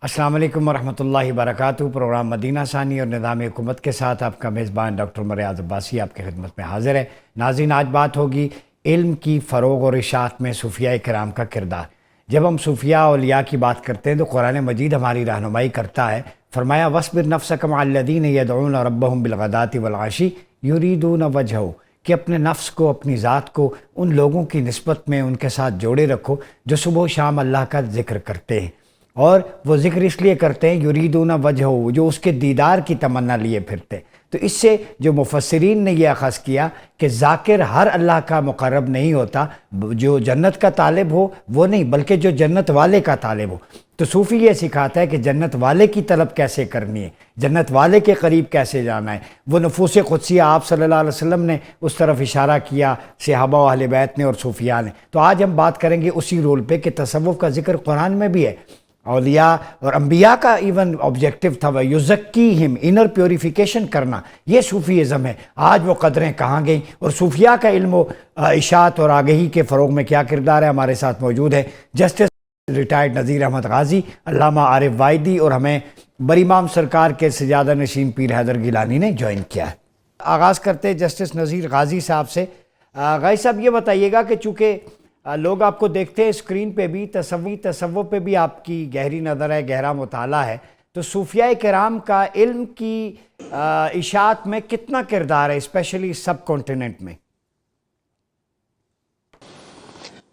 السلام علیکم ورحمۃ اللہ وبرکاتہ۔ پروگرام مدینہ ثانی اور نظام حکومت کے ساتھ آپ کا میزبان ڈاکٹر مریاض عباسی آپ کی خدمت میں حاضر ہے۔ ناظرین، آج بات ہوگی علم کی فروغ اور اشاعت میں صوفیاء کرام کا کردار۔ جب ہم صوفیاء اولیاء کی بات کرتے ہیں تو قرآن مجید ہماری رہنمائی کرتا ہے۔ فرمایا وَاصْبِرْ نَفْسَكَ مَعَ الَّذِينَ يَدْعُونَ رَبَّهُمْ بِالْغَدَاةِ وَالْعَشِيِّ يُرِيدُونَ وَجْهَهُ، کہ اپنے نفس کو، اپنی ذات کو ان لوگوں کی نسبت میں ان کے ساتھ جوڑے رکھو جو صبح و شام اللہ کا ذکر کرتے ہیں، اور وہ ذکر اس لیے کرتے ہیں یریدون وجہہ، جو اس کے دیدار کی تمنا لیے پھرتے۔ تو اس سے جو مفسرین نے یہ اخذ کیا کہ ذاکر ہر اللہ کا مقرب نہیں ہوتا، جو جنت کا طالب ہو وہ نہیں، بلکہ جو جنت والے کا طالب ہو۔ تو صوفی یہ سکھاتا ہے کہ جنت والے کی طلب کیسے کرنی ہے، جنت والے کے قریب کیسے جانا ہے۔ وہ نفوس قدسیہ آپ صلی اللہ علیہ وسلم نے اس طرف اشارہ کیا، صحابہ و اہل بیت نے اور صوفیاء نے۔ تو آج ہم بات کریں گے اسی رول پہ کہ تصوف کا ذکر قرآن میں بھی ہے، اولیاء اور انبیاء کا ایون آبجیکٹیو تھا، یزکیہم، انر پیوریفیکیشن کرنا، یہ صوفیزم ہے۔ آج وہ قدریں کہاں گئیں، اور صوفیاء کا علم و اشاعت اور آگہی کے فروغ میں کیا کردار ہے۔ ہمارے ساتھ موجود ہے جسٹس ریٹائرڈ نذیر احمد غازی، علامہ عارف وائدی، اور ہمیں بر امام سرکار کے سجادہ نشین پیر حیدر گیلانی نے جوائن کیا ہے۔ آغاز کرتے جسٹس نذیر غازی صاحب سے۔ غازی صاحب یہ بتائیے گا کہ چونکہ لوگ آپ کو دیکھتے ہیں اسکرین پہ بھی، تصوف پہ بھی آپ کی گہری نظر ہے، گہرا مطالعہ ہے، تو صوفیاء کرام کا علم کی اشاعت میں کتنا کردار ہے، اسپیشلی سب کانٹیننٹ میں؟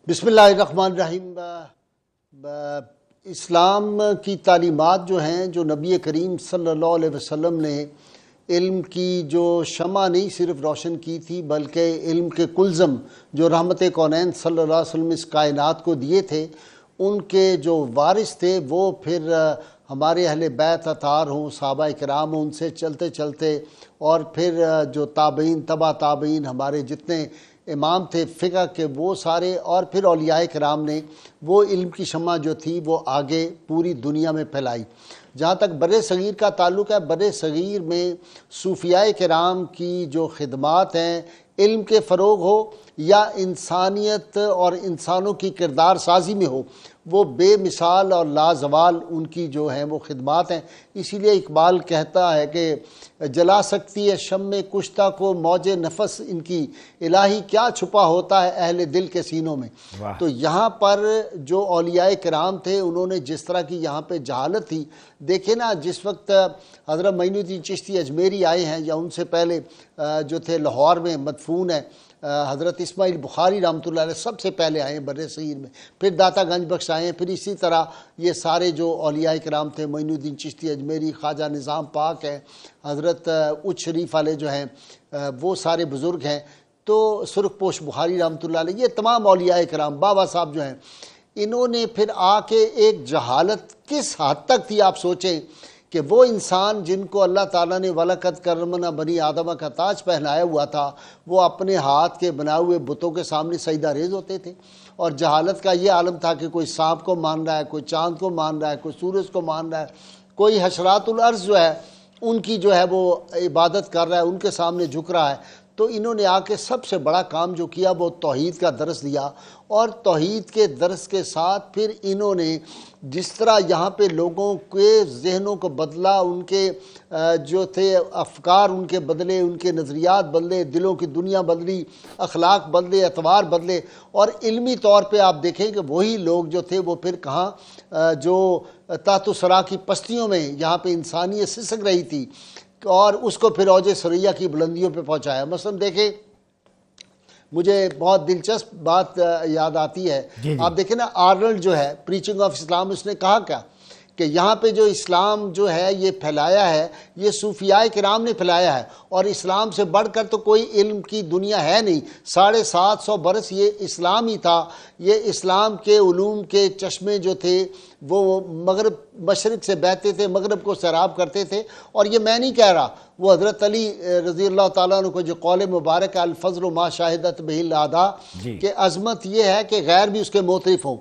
بسم اللہ الرحمن الرحیم۔ اسلام کی تعلیمات جو ہیں، جو نبی کریم صلی اللہ علیہ وسلم نے علم کی جو شمع نہیں صرف روشن کی تھی، بلکہ علم کے کلزم جو رحمت کونین صلی اللہ علیہ وسلم اس کائنات کو دیے تھے، ان کے جو وارث تھے وہ پھر ہمارے اہل بیت اطہار ہوں، صحابہ کرام ہوں، ان سے چلتے چلتے، اور پھر جو تابعین، تبع تابعین، ہمارے جتنے امام تھے فقہ کے وہ سارے، اور پھر اولیاء کرام نے وہ علم کی شمع جو تھی وہ آگے پوری دنیا میں پھیلائی۔ جہاں تک بر صغیر کا تعلق ہے، بر صغیر میں صوفیاء کرام کی جو خدمات ہیں، علم کے فروغ ہو یا انسانیت اور انسانوں کی کردار سازی میں ہو، وہ بے مثال اور لازوال ان کی جو ہیں وہ خدمات ہیں۔ اسی لیے اقبال کہتا ہے کہ جلا سکتی ہے شمع کشتہ کو موج نفس ان کی، الہی کیا چھپا ہوتا ہے اہل دل کے سینوں میں۔ تو یہاں پر جو اولیاء کرام تھے، انہوں نے جس طرح کی یہاں پہ جہالت تھی، دیکھیں نا، جس وقت حضرت معین الدین چشتی اجمیری آئے ہیں، یا ان سے پہلے جو تھے لاہور میں مدفون ہیں حضرت اسماعیل بخاری رحمۃ اللہ علیہ، سب سے پہلے آئے ہیں بر صغیر میں، پھر داتا گنج بخش آئے ہیں، پھر اسی طرح یہ سارے جو اولیاء کرام تھے، معین الدین چشتی اجمیری، خواجہ نظام پاک ہے، حضرت اچ شریف والے جو ہیں وہ سارے بزرگ ہیں، تو سرخ پوش بخاری رحمۃ اللہ علیہ، یہ تمام اولیاء کرام، بابا صاحب جو ہیں، انہوں نے پھر آ کے ایک جہالت کس حد تک تھی آپ سوچیں کہ وہ انسان جن کو اللہ تعالیٰ نے وَلَقَدْ کَرَّمْنَا بنی آدم کا تاج پہنایا ہوا تھا، وہ اپنے ہاتھ کے بنائے ہوئے بتوں کے سامنے سجدہ ریز ہوتے تھے، اور جہالت کا یہ عالم تھا کہ کوئی سانپ کو مان رہا ہے، کوئی چاند کو مان رہا ہے، کوئی سورج کو مان رہا ہے، کوئی حشرات الارض جو ہے ان کی جو ہے وہ عبادت کر رہا ہے، ان کے سامنے جھک رہا ہے۔ تو انہوں نے آ کے سب سے بڑا کام جو کیا وہ توحید کا درس دیا، اور توحید کے درس کے ساتھ پھر انہوں نے جس طرح یہاں پہ لوگوں کے ذہنوں کو بدلا، ان کے جو تھے افکار ان کے بدلے، ان کے نظریات بدلے، دلوں کی دنیا بدلی، اخلاق بدلے، اعتبار بدلے، اور علمی طور پہ آپ دیکھیں کہ وہی لوگ جو تھے وہ پھر کہاں جو تحت الثری کی پستیوں میں یہاں پہ انسانیت سسک رہی تھی، اور اس کو پھر اوج ثریا کی بلندیوں پہ پہنچایا۔ مثلا دیکھیں، مجھے بہت دلچسپ بات یاد آتی ہے، آپ دیکھیں نا، آرنلڈ جو ہے پریچنگ آف اسلام، اس نے کہا کیا کہ یہاں پہ جو اسلام جو ہے یہ پھیلایا ہے، یہ صوفیاء کرام نے پھیلایا ہے، اور اسلام سے بڑھ کر تو کوئی علم کی دنیا ہے نہیں۔ 750 برس یہ اسلام ہی تھا، یہ اسلام کے علوم کے چشمے جو تھے وہ مغرب مشرق سے بہتے تھے، مغرب کو سیراب کرتے تھے۔ اور یہ میں نہیں کہہ رہا، وہ حضرت علی رضی اللہ تعالیٰ عنہ کو جو قول مبارک ہے الفضل ما شاہدت بہ الاعداء، کہ عظمت یہ ہے کہ غیر بھی اس کے معترف ہوں۔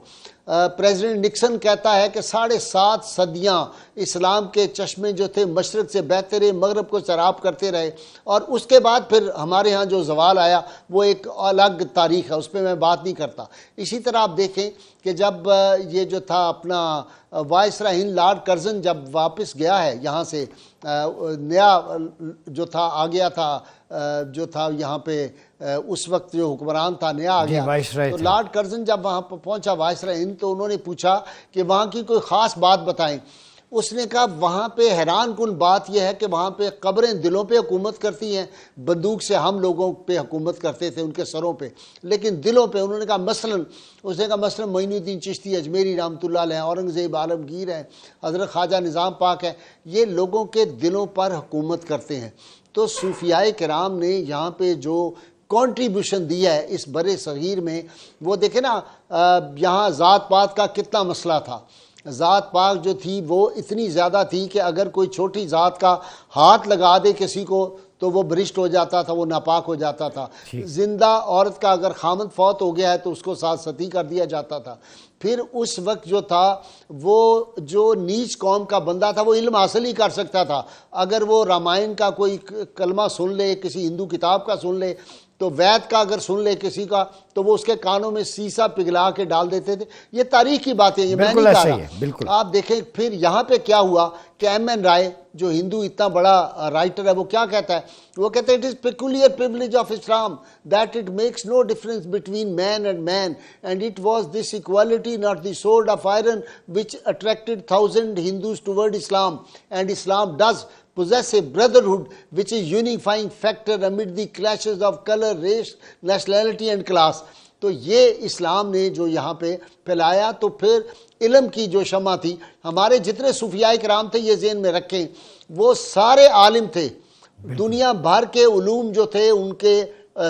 پریزیڈنٹ نکسن کہتا ہے کہ 7.5 صدیاں اسلام کے چشمے جو تھے مشرق سے بہتے رہے، مغرب کو سیراب کرتے رہے، اور اس کے بعد پھر ہمارے ہاں جو زوال آیا وہ ایک الگ تاریخ ہے، اس پہ میں بات نہیں کرتا۔ اسی طرح آپ دیکھیں کہ جب یہ جو تھا اپنا وائسرا ہند لارڈ کرزن جب واپس گیا ہے یہاں سے، نیا جو تھا آ گیا تھا، جو تھا یہاں پہ اس وقت جو حکمران تھا نیا آ گیا، تو لارڈ کرزن جب وہاں پہ پہنچا وائسرا ہند تو انہوں نے پوچھا کہ وہاں کی کوئی خاص بات بتائیں۔ اس نے کہا وہاں پہ حیران کن بات یہ ہے کہ وہاں پہ قبریں دلوں پہ حکومت کرتی ہیں، بندوق سے ہم لوگوں پہ حکومت کرتے تھے ان کے سروں پہ، لیکن دلوں پہ انہوں نے کہا مثلا معین الدین چشتی اجمیری رحمۃ اللہ علیہ، اورنگزیب عالمگیر ہیں، حضرت خواجہ نظام پاک ہے، یہ لوگوں کے دلوں پر حکومت کرتے ہیں۔ تو صوفیاء کرام نے یہاں پہ جو کنٹریبیوشن دیا ہے اس برِ صغیر میں، وہ دیکھیں نا، یہاں ذات پات کا کتنا مسئلہ تھا۔ ذات پاک جو تھی وہ اتنی زیادہ تھی کہ اگر کوئی چھوٹی ذات کا ہاتھ لگا دے کسی کو تو وہ برشت ہو جاتا تھا، وہ ناپاک ہو جاتا تھا۔ زندہ عورت کا اگر خامند فوت ہو گیا ہے تو اس کو ساتھ ستی کر دیا جاتا تھا۔ پھر اس وقت جو تھا وہ جو نیچ قوم کا بندہ تھا وہ علم حاصل ہی کر سکتا تھا، اگر وہ رامائن کا کوئی کلمہ سن لے، کسی ہندو کتاب کا سن لے، تو وید کا اگر سن لے کسی کا تو وہ اس کے کانوں میں سیسا پگھلا کے ڈال دیتے تھے۔ یہ تاریخ کی باتیں، یہ میں نہیں کہہ رہا۔ آپ دیکھیں پھر یہاں پہ کیا ہوا کہ ایم این رائے جو ہندو اتنا بڑا رائٹر ہے وہ کیا کہتا ہے؟ وہ کہتا ہے it is peculiar privilege of Islam that it makes no difference between man and man and it was this equality not the sword of iron which attracted thousand Hindus toward Islam and Islam does possess a brotherhood which is unifying factor amid the clashes of color, race, nationality and class۔ تو یہ اسلام نے جو یہاں پہ پھیلایا، تو پھر علم کی جو شمع تھی، ہمارے جتنے صوفیاء کرام تھے یہ ذہن میں رکھیں، وہ سارے عالم تھے، دنیا بھر کے علوم جو تھے ان کے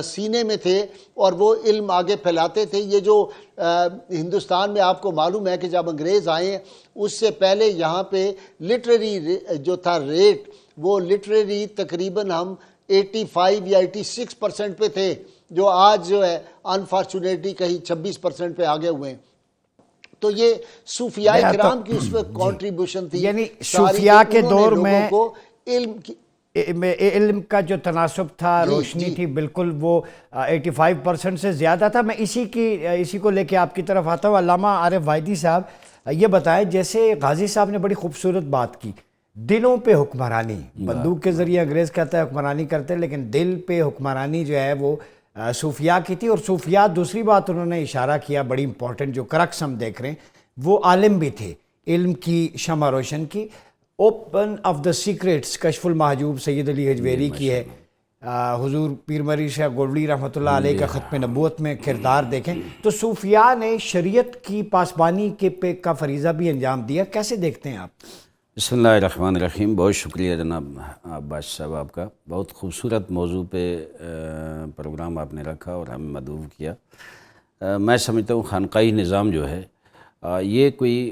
سینے میں تھے اور وہ علم آگے پھیلاتے تھے۔ یہ جو ہندوستان میں آپ کو معلوم ہے کہ جب انگریز آئے اس سے پہلے یہاں پہ لٹریری جو تھا ریٹ، وہ لٹریری تقریباً ہم 85 یا 86% پہ تھے، جو آج جو ہے انفارچونیٹلی کہیں 26% پہ آگے ہوئے ہیں۔ تو یہ صوفیاء کرام کی اس وقت کنٹریبیوشن تھی، یعنی صوفیاء کے دور میں کو علم کا جو تناسب تھا، روشنی تھی، بالکل وہ 85% سے زیادہ تھا۔ میں اسی کو لے کے آپ کی طرف آتا ہوں۔ علامہ عارف وائدی صاحب یہ بتائیں، جیسے غازی صاحب نے بڑی خوبصورت بات کی، دلوں پہ حکمرانی، بندوق کے ذریعے انگریز کہتا ہے حکمرانی کرتے، لیکن دل پہ حکمرانی جو ہے وہ صوفیاء کی تھی۔ اور صوفیاء، دوسری بات انہوں نے اشارہ کیا بڑی امپورٹنٹ، جو کرکس ہم دیکھ رہے ہیں، وہ عالم بھی تھے، علم کی شمع روشن کی۔ اوپن آف دا سیکرٹس کشف المحجوب سید علی حجویری کی ہے، حضور پیر مری شاہ گولڑی رحمۃ اللہ علیہ کا ختم نبوت میں کردار دیکھیں تو صوفیاء نے شریعت کی پاسبانی کا فریضہ بھی انجام دیا۔ کیسے دیکھتے ہیں آپ؟ بسم اللہ الرحمن الرحیم۔ بہت شکریہ جناب عباس صاحب آپ کا، بہت خوبصورت موضوع پہ پروگرام آپ نے رکھا اور ہمیں مدعو کیا۔ میں سمجھتا ہوں خانقاہی نظام جو ہے یہ کوئی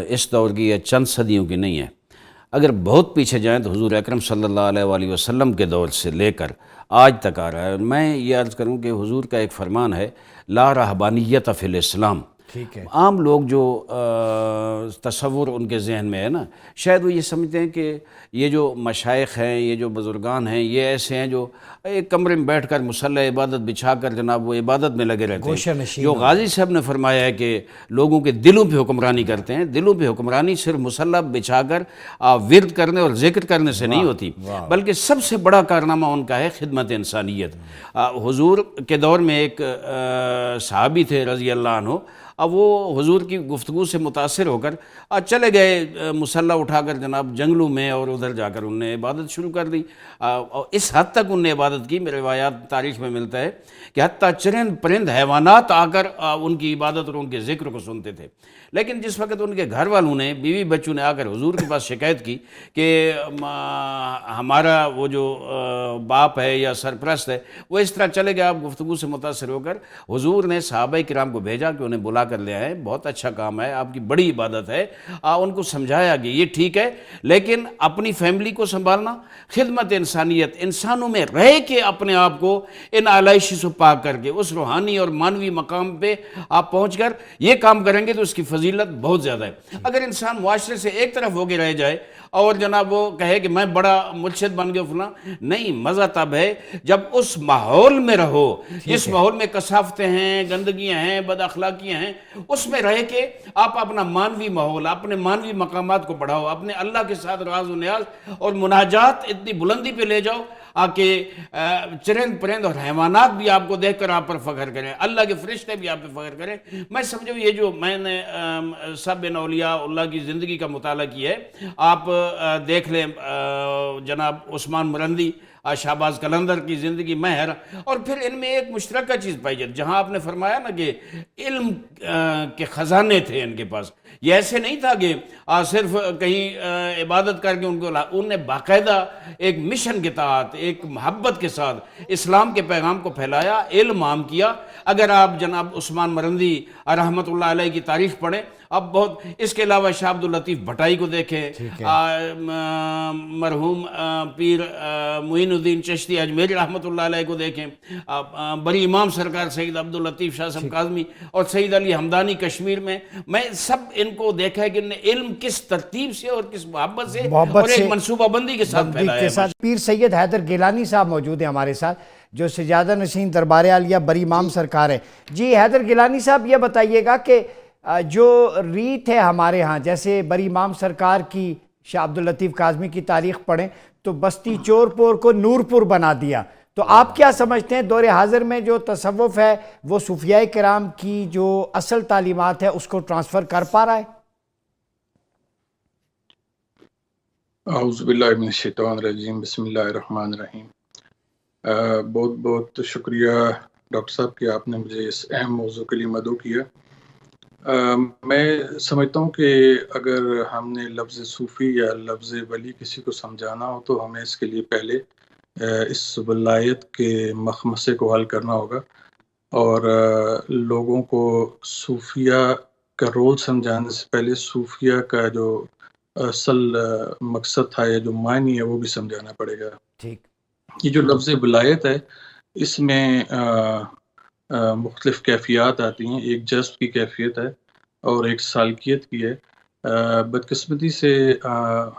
اس دور کی یا چند صدیوں کی نہیں ہے۔ اگر بہت پیچھے جائیں تو حضور اکرم صلی اللہ علیہ وآلہ وسلم کے دور سے لے کر آج تک آ رہا ہے۔ میں یہ عرض کروں کہ حضور کا ایک فرمان ہے، لا رہبانیت فی الاسلام۔ عام لوگ جو تصور ان کے ذہن میں ہے نا، شاید وہ یہ سمجھتے ہیں کہ یہ جو مشائخ ہیں، یہ جو بزرگان ہیں، یہ ایسے ہیں جو ایک کمرے میں بیٹھ کر مصلی عبادت بچھا کر جناب وہ عبادت میں لگے رہتے ہیں۔ جو غازی صاحب نے فرمایا ہے کہ لوگوں کے دلوں پہ حکمرانی کرتے ہیں، دلوں پہ حکمرانی صرف مصلی بچھا کر ورد کرنے اور ذکر کرنے سے نہیں ہوتی، بلکہ سب سے بڑا کارنامہ ان کا ہے خدمت انسانیت۔ حضور کے دور میں ایک صحابی تھے رضی اللہ عنہ، اب وہ حضور کی گفتگو سے متاثر ہو کر چلے گئے مصلی اٹھا کر جناب جنگلوں میں، اور ادھر جا کر انہوں نے عبادت شروع کر دی۔ اس حد تک انہوں نے عبادت کی، میرے روایات تاریخ میں ملتا ہے کہ حتیٰ چرند پرند حیوانات آ کر ان کی عبادت اور ان کے ذکر کو سنتے تھے۔ لیکن جس وقت ان کے گھر والوں نے، بیوی بچوں نے آ کر حضور کے پاس شکایت کی کہ ہمارا وہ جو باپ ہے یا سرپرست ہے وہ اس طرح چلے گئے، آپ گفتگو سے متاثر ہو کر حضور نے صحابہ کرام کو بھیجا کہ انہیں بلا کر لے آئے، بہت اچھا کام ہے، آپ کی بڑی عبادت ہے۔ ان کو سمجھایا کہ یہ ٹھیک ہے، لیکن اپنی فیملی کو سنبھالنا، خدمت انسانیت، انسانوں میں رہ کے اپنے آپ کو ان آلائشی سے پاک کر کے اس روحانی اور مانوی مقام پہ آپ پہنچ کر یہ کام کریں گے تو اس کی فضیلت بہت زیادہ ہے۔ اگر انسان معاشرے سے ایک طرف ہو کے رہ جائے اور جناب وہ کہے کہ میں بڑا مرشد بن گیا فلاں، نہیں، مزہ تب ہے جب اس ماحول میں رہو جس ماحول میں کثافتیں ہیں، گندگیاں ہیں، بد اخلاقیاں ہیں، اس میں رہ کے آپ اپنا مانوی ماحول، اپنے مانوی مقامات کو بڑھاؤ، اپنے اللہ کے ساتھ راز و نیاز اور مناجات اتنی بلندی پہ لے جاؤ کہ چرند پرند اور حیوانات بھی آپ کو دیکھ کر آپ پر فخر کریں، اللہ کے فرشتے بھی آپ پہ فخر کریں۔ میں سمجھو یہ جو میں نے سب بن اولیاء اللہ کی زندگی کا مطالعہ کیا ہے، آپ دیکھ لیں جناب عثمان مرندی، شہباز قلندر کی زندگی میں حیران، اور پھر ان میں ایک مشترکہ چیز پائی جاتی، جہاں آپ نے فرمایا نا کہ علم کے خزانے تھے ان کے پاس، یہ ایسے نہیں تھا کہ صرف کہیں عبادت کر کے ان نے باقاعدہ ایک مشن کے تحت ایک محبت کے ساتھ اسلام کے پیغام کو پھیلایا، علم عام کیا۔ اگر آپ جناب عثمان مرندی رحمۃ اللہ علیہ کی تاریخ پڑھیں، اب بہت، اس کے علاوہ شاہ عبد اللطیف بھٹائی کو دیکھیں، مرحوم پیر معین الدین چشتی اجمیری رحمۃ اللہ علیہ کو دیکھیں، بڑی امام سرکار سید عبد اللطیف شاہ صاحب کاظمی اور سید علی حمدانی کشمیر میں سب ان کو دیکھا ہے کہ انہوں نے علم کس ترتیب سے اور کس محبت سے اور ایک منصوبہ بندی کے ساتھ پھیلایا ہے۔ پیر سید حیدر گیلانی صاحب موجود ہیں ہمارے ساتھ، جو سجادہ نشین دربار عالیہ بری امام سرکار ہے۔ جی حیدر گیلانی صاحب، یہ بتائیے گا کہ جو ریت ہے ہمارے ہاں، جیسے بری امام سرکار کی شاہ عبد اللطیف کاظمی کی تاریخ پڑھیں تو بستی چور پور کو نور پور بنا دیا، تو آپ کیا سمجھتے ہیں دور حاضر میں جو تصوف ہے وہ صوفیاء کرام کی جو اصل تعلیمات ہے اس کو ٹرانسفر کر پا رہا ہے؟ اعوذ باللہ من الشیطان الرجیم، بسم اللہ الرحمن الرحیم۔ بہت بہت شکریہ ڈاکٹر صاحب کہ آپ نے مجھے اس اہم موضوع کے لیے مدعو کیا۔ میں سمجھتا ہوں کہ اگر ہم نے لفظ صوفی یا لفظ ولی کسی کو سمجھانا ہو تو ہمیں اس کے لیے پہلے اس ولایت کے مخمصے کو حل کرنا ہوگا، اور لوگوں کو صوفیہ کا رول سمجھانے سے پہلے صوفیہ کا جو اصل مقصد تھا یا جو معنی ہے وہ بھی سمجھانا پڑے گا۔ ٹھیک، یہ جو لفظ ولایت ہے اس میں مختلف کیفیات آتی ہیں، ایک جذب کی کیفیت ہے اور ایک سالکیت کی ہے۔ بدقسمتی سے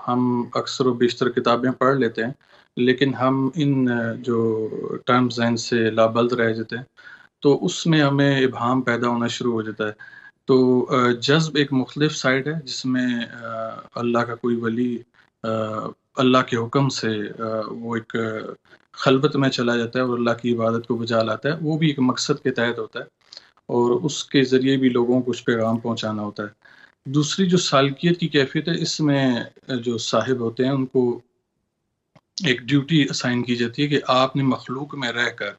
ہم اکثر و بیشتر کتابیں پڑھ لیتے ہیں لیکن ہم ان جو ٹرمز ہیں ان سے لابلد رہ جاتے ہیں، تو اس میں ہمیں ابہام پیدا ہونا شروع ہو جاتا ہے۔ تو جذب ایک مختلف سائڈ ہے جس میں اللہ کا کوئی ولی اللہ کے حکم سے وہ ایک خلوت میں چلا جاتا ہے اور اللہ کی عبادت کو بجا لاتا ہے، وہ بھی ایک مقصد کے تحت ہوتا ہے اور اس کے ذریعے بھی لوگوں کو کچھ پیغام پہنچانا ہوتا ہے۔ دوسری جو سالکیت کی کیفیت ہے، اس میں جو صاحب ہوتے ہیں ان کو ایک ڈیوٹی اسائن کی جاتی ہے کہ آپ نے مخلوق میں رہ کر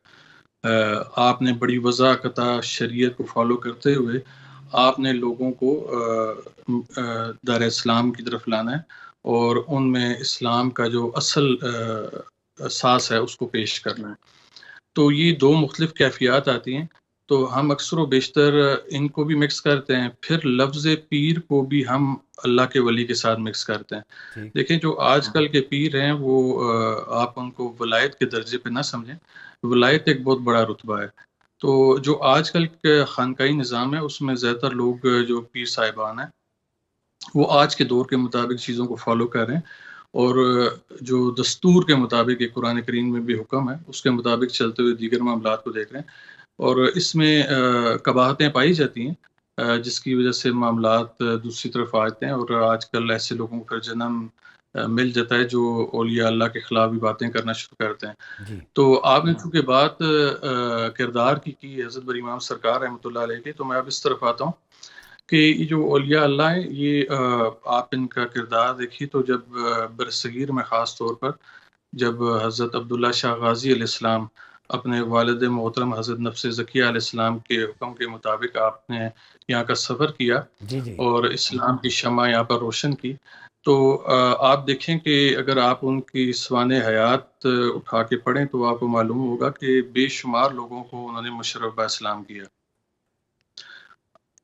آپ نے بڑی وضاحت شریعت کو فالو کرتے ہوئے آپ نے لوگوں کو دار اسلام کی طرف لانا ہے اور ان میں اسلام کا جو اصل اساس ہے اس کو پیش کرنا ہے۔ تو یہ دو مختلف کیفیات آتی ہیں، تو ہم اکثر و بیشتر ان کو بھی مکس کرتے ہیں، پھر لفظ پیر کو بھی ہم اللہ کے ولی کے ساتھ مکس کرتے ہیں۔ دیکھیں جو آج کل کے پیر ہیں وہ آپ ان کو ولایت کے درجے پہ نہ سمجھیں، ولایت ایک بہت بڑا رتبہ ہے۔ تو جو آج کل کے خانقاہی نظام ہے اس میں زیادہ تر لوگ جو پیر صاحبان ہیں وہ آج کے دور کے مطابق چیزوں کو فالو کر رہے ہیں، اور جو دستور کے مطابق ایک قرآن کریم میں بھی حکم ہے اس کے مطابق چلتے ہوئے دیگر معاملات کو دیکھ رہے ہیں، اور اس میں قباحتیں پائی جاتی ہیں جس کی وجہ سے معاملات دوسری طرف آتے ہیں، اور آج کل ایسے لوگوں کو پھر جنم مل جاتا ہے جو اولیاء اللہ کے خلاف بھی باتیں کرنا شروع کرتے ہیں۔ تو آپ نے چونکہ بات کردار کی حضرت بری امام سرکار رحمۃ اللہ علیہ کی، تو میں اب اس طرف آتا ہوں کہ یہ جو اولیاء اللہ ہیں یہ آپ ان کا کردار دیکھیے تو جب برصغیر میں خاص طور پر جب حضرت عبداللہ شاہ غازی علیہ السلام اپنے والد محترم حضرت نفس زکیہ علیہ السلام کے حکم کے مطابق آپ نے یہاں کا سفر کیا اور اسلام کی شمع یہاں پر روشن کی، تو آپ دیکھیں کہ اگر آپ ان کی سوانح حیات اٹھا کے پڑھیں تو آپ کو معلوم ہوگا کہ بے شمار لوگوں کو انہوں نے مشرف با اسلام کیا۔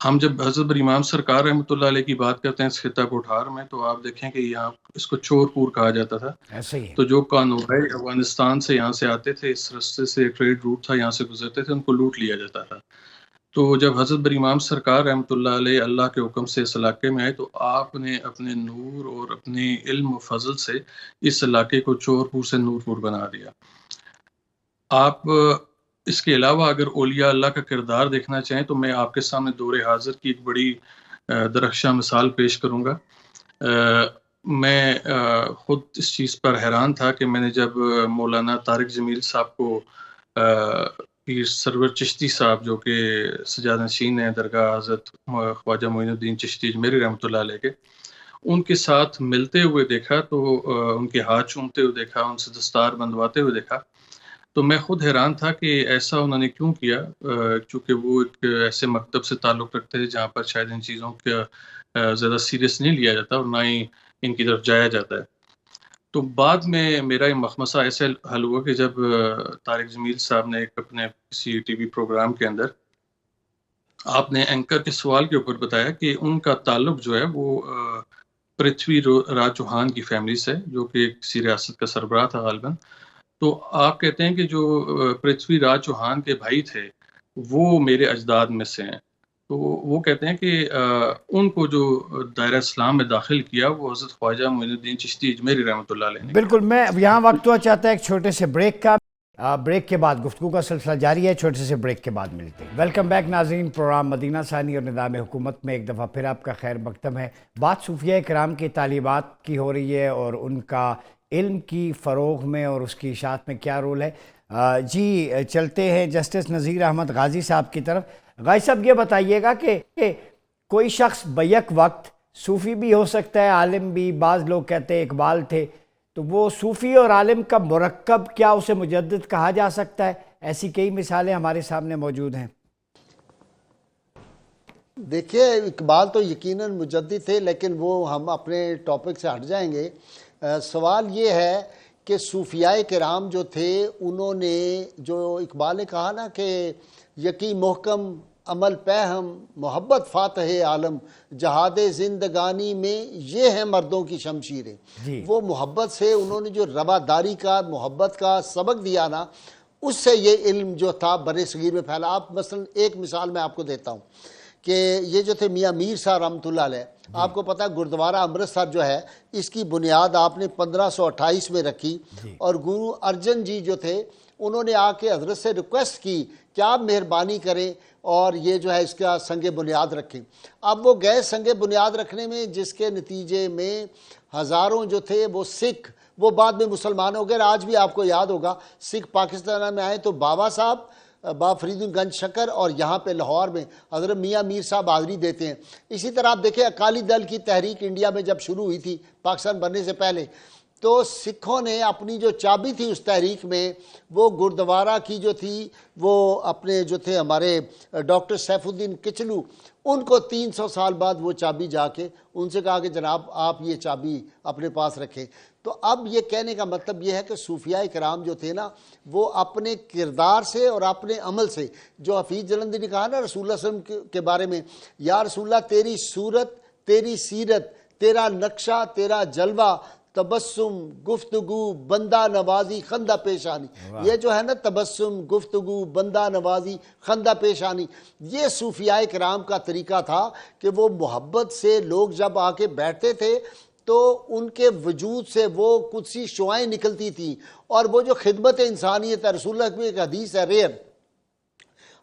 ہم جب حضرت بری امام سرکار رحمۃ اللہ علیہ کی بات کرتے ہیں اس خطہ کوٹھار میں، تو آپ دیکھیں کہ یہاں اس کو چور پور کہا جاتا تھا، تو جو قانوبھائی افغانستان سے یہاں سے آتے تھے، اس رستے سے ٹریڈ روٹ تھا، یہاں سے گزرتے تھے، ان کو لوٹ لیا جاتا تھا۔ تو جب حضرت بری امام سرکار رحمۃ اللہ علیہ اللہ کے حکم سے اس علاقے میں آئے تو آپ نے اپنے نور اور اپنے علم و فضل سے اس علاقے کو چور پور سے نور پور بنا دیا۔ آپ اس کے علاوہ اگر اولیاء اللہ کا کردار دیکھنا چاہیں تو میں آپ کے سامنے دور حاضر کی ایک بڑی درخشاں مثال پیش کروں گا۔ میں خود اس چیز پر حیران تھا کہ میں نے جب مولانا طارق جمیل صاحب کو پیر سرور چشتی صاحب جو کہ سجاد نشین ہیں درگاہ حضرت خواجہ معین الدین چشتی اجمیری رحمۃ اللہ علیہ کے، ان کے ساتھ ملتے ہوئے دیکھا تو ان کے ہاتھ چومتے ہوئے دیکھا، ان سے دستار بندھواتے ہوئے دیکھا، تو میں خود حیران تھا کہ ایسا انہوں نے کیوں کیا، چونکہ وہ ایک ایسے مکتب سے تعلق رکھتے تھے جہاں پر شاید ان چیزوں کا زیادہ سیریس نہیں لیا جاتا اور نہ ہی ان کی طرف جایا جاتا ہے۔ تو بعد میں میرا یہ مخمصہ ایسے حل ہوا کہ جب طارق جمیل صاحب نے ایک اپنے کسی ٹی وی پروگرام کے اندر آپ نے اینکر کے سوال کے اوپر بتایا کہ ان کا تعلق جو ہے وہ پرتھوی راج چوہان کی فیملی سے، جو کہ کسی ریاست کا سربراہ تھا غالباً۔ تو آپ کہتے ہیں کہ جو پرتھوی راج چوہان کے بھائی تھے وہ میرے اجداد میں سے ہیں، تو وہ کہتے ہیں کہ ان کو جو دائرہ اسلام میں داخل کیا وہ حضرت خواجہ معین الدین چشتی اجمیری رحمۃ اللہ علیہ نے۔ بالکل، میں یہاں وقت ہوا چاہتا ہے ایک چھوٹے سے بریک کا، بریک کے بعد گفتگو کا سلسلہ جاری ہے، چھوٹے سے بریک کے بعد ملتے ہیں۔ ویلکم بیک ناظرین، پروگرام مدینہ ثانی اور نظام حکومت میں ایک دفعہ پھر آپ کا خیر مقدم ہے۔ بات صوفیہ کرام کی تعلیمات کی ہو رہی ہے اور ان کا علم کی فروغ میں اور اس کی اشاعت میں کیا رول ہے۔ جی چلتے ہیں جسٹس نذیر احمد غازی صاحب کی طرف۔ غازی صاحب یہ بتائیے گا کہ کوئی شخص بیک وقت صوفی بھی ہو سکتا ہے، عالم بھی، بعض لوگ کہتے ہیں اقبال تھے، تو وہ صوفی اور عالم کا مرکب، کیا اسے مجدد کہا جا سکتا ہے؟ ایسی کئی مثالیں ہمارے سامنے موجود ہیں۔ دیکھیے، اقبال تو یقیناً مجدد تھے، لیکن وہ ہم اپنے ٹاپک سے ہٹ جائیں گے۔ سوال یہ ہے کہ صوفیاء کرام جو تھے انہوں نے، جو اقبال نے کہا نا کہ یقین محکم عمل پہ ہم محبت فاتح عالم، جہاد زندگانی میں یہ ہے مردوں کی شمشیریں۔ وہ محبت سے انہوں نے جو رواداری کا، محبت کا سبق دیا نا، اس سے یہ علم جو تھا برِ صغیر میں پھیلا۔ آپ مثلا ایک مثال میں آپ کو دیتا ہوں کہ یہ جو تھے میاں میر صاحب رحمۃ اللہ علیہ، آپ کو پتا گردوارہ امرتسر جو ہے اس کی بنیاد آپ نے 1528 میں رکھی، اور گرو ارجن جی جو تھے انہوں نے آ کے حضرت سے ریکویسٹ کی کہ آپ مہربانی کریں اور یہ جو ہے اس کا سنگ بنیاد رکھیں۔ اب وہ گئے سنگ بنیاد رکھنے میں، جس کے نتیجے میں ہزاروں جو تھے وہ سکھ، وہ بعد میں مسلمان ہو گئے۔ آج بھی آپ کو یاد ہوگا سکھ پاکستان میں آئے تو بابا صاحب، بابا فرید گنج شکر، اور یہاں پہ لاہور میں حضرت میاں میر صاحب حاضری دیتے ہیں۔ اسی طرح آپ دیکھیں اکالی دل کی تحریک انڈیا میں جب شروع ہوئی تھی پاکستان بننے سے پہلے، تو سکھوں نے اپنی جو چابی تھی اس تحریک میں، وہ گردوارہ کی جو تھی، وہ اپنے جو تھے ہمارے ڈاکٹر سیف الدین کچلو، ان کو 300 سال بعد وہ چابی جا کے ان سے کہا کہ جناب آپ یہ چابی اپنے پاس رکھیں۔ تو اب یہ کہنے کا مطلب یہ ہے کہ صوفیاء کرام جو تھے نا، وہ اپنے کردار سے اور اپنے عمل سے، جو حفیظ جلندی نے کہا نا رسول اللہ صلی اللہ علیہ وسلم کے بارے میں، یا رسول اللہ تیری صورت، تیری سیرت، تیرا نقشہ، تیرا جلوہ، تبسم، گفتگو، بندہ نوازی، خندہ پیشانی، یہ جو ہے نا تبسم، گفتگو، بندہ نوازی، خندہ پیشانی، یہ صوفیاء کرام کا طریقہ تھا کہ وہ محبت سے لوگ جب آ کے بیٹھتے تھے تو ان کے وجود سے وہ قدسی شعائیں نکلتی تھیں، اور وہ جو خدمت انسانیت ہے، رسول اللہ کی ایک حدیث ہے ریئر،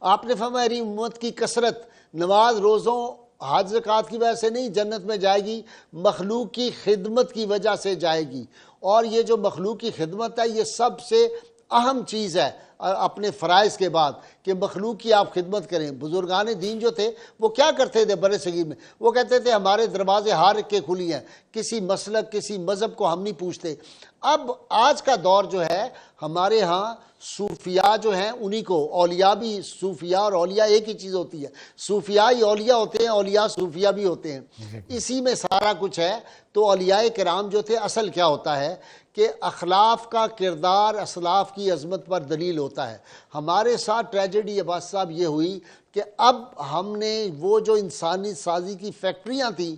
آپ نے فرمایا میری امت کی کثرت نماز روزوں حج زکوٰۃ کی وجہ سے نہیں جنت میں جائے گی، مخلوق کی خدمت کی وجہ سے جائے گی۔ اور یہ جو مخلوق کی خدمت ہے یہ سب سے اہم چیز ہے اپنے فرائض کے بعد، کہ مخلوق کی آپ خدمت کریں۔ بزرگان دین جو تھے وہ کیا کرتے تھے برِ صغیر میں؟ وہ کہتے تھے ہمارے دروازے ہر ایک کے کھلی ہیں، کسی مسلک کسی مذہب کو ہم نہیں پوچھتے۔ اب آج کا دور جو ہے ہمارے ہاں صوفیاء جو ہیں انہی کو، اولیاء بھی صوفیاء اور اولیاء ایک ہی چیز ہوتی ہے، صوفیاء ہی اولیاء ہوتے ہیں، اولیاء صوفیاء بھی ہوتے ہیں، اسی میں سارا کچھ ہے۔ تو اولیاء کرام جو تھے، اصل کیا ہوتا ہے کہ اخلاف کا کردار اسلاف کی عظمت پر دلیل ہوتا ہے۔ ہمارے ساتھ ٹریجڈی عباس صاحب یہ ہوئی کہ اب ہم نے وہ جو انسانی سازی کی فیکٹریاں تھیں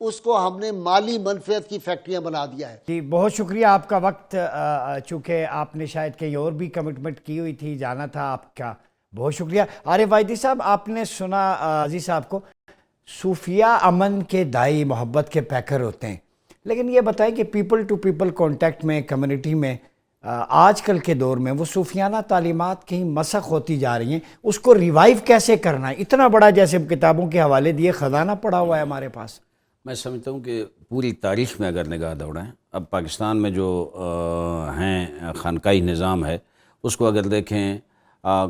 اس کو ہم نے مالی منفعت کی فیکٹریاں بنا دیا ہے۔ جی بہت شکریہ آپ کا وقت، چونکہ آپ نے شاید کہیں اور بھی کمٹمنٹ کی ہوئی تھی، جانا تھا آپ کا، بہت شکریہ۔ عارف وائدی صاحب، آپ نے سنا عزیز صاحب کو، صوفیاء امن کے دائی، محبت کے پیکر ہوتے ہیں، لیکن یہ بتائیں کہ پیپل ٹو پیپل کانٹیکٹ میں، کمیونٹی میں آج کل کے دور میں وہ صوفیانہ تعلیمات کہیں مسخ ہوتی جا رہی ہیں، اس کو ریوائیو کیسے کرنا ہے؟ اتنا بڑا جیسے کتابوں کے حوالے دیے خزانہ پڑا ہوا ہے ہمارے پاس. میں سمجھتا ہوں کہ پوری تاریخ میں اگر نگاہ دوڑائیں، اب پاکستان میں جو ہیں خانقاہی نظام ہے، اس کو اگر دیکھیں،